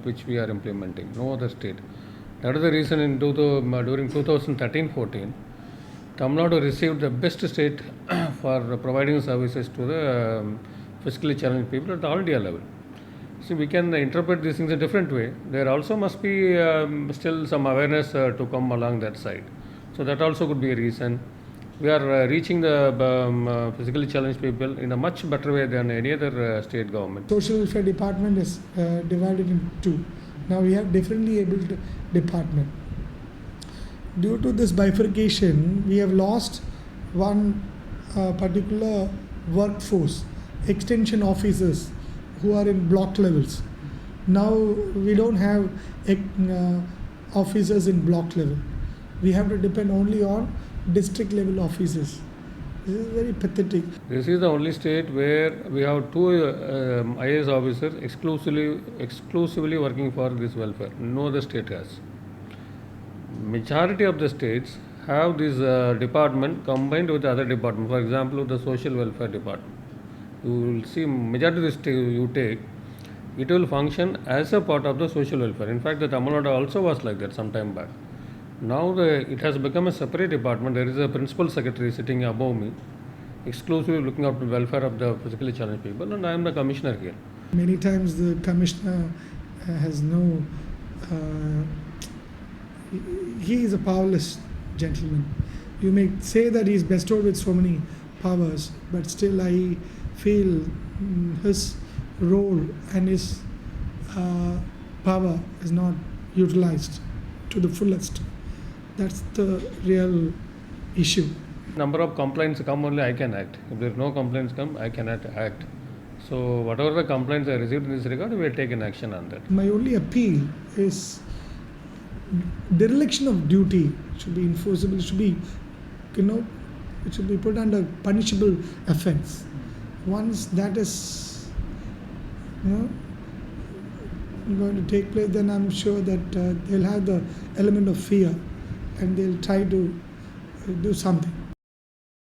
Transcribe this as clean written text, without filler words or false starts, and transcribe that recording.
which we are implementing. No other state. That is the reason during 2013-14, Tamil Nadu received the best state for providing services to the physically challenged people at all India level. See, we can interpret these things a different way. There also must be still some awareness to come along that side. So that also could be a reason. We are reaching the physically challenged people in a much better way than any other state government. Social welfare department is divided into two. Now we have differently abled department. Due to this bifurcation, we have lost one particular workforce, extension officers who are in block levels. Now we don't have officers in block level. We have to depend only on district level officers. This is very pathetic. This is the only state where we have two IAS officers exclusively working for this welfare. No other state has. Majority of the states have this department combined with the other department. For example, the social welfare department. You will see majority of the state you take, it will function as a part of the social welfare. In fact, the Tamil Nadu also was like that some time back. Now it has become a separate department. There is a principal secretary sitting above me, exclusively looking after the welfare of the physically challenged people, and I am the commissioner here. Many times the commissioner has no. He is a powerless gentleman. You may say that he is bestowed with so many powers, but still I feel his role and his power is not utilized to the fullest. That's the real issue. Number of complaints come, only I can act. If there are no complaints come, I cannot act. So whatever the complaints I received in this regard, we will take an action on that. My only appeal is dereliction of duty should be enforceable. It should be, it should be put under punishable offence. Once that is, going to take place, then I'm sure that they'll have the element of fear and they'll try to do something.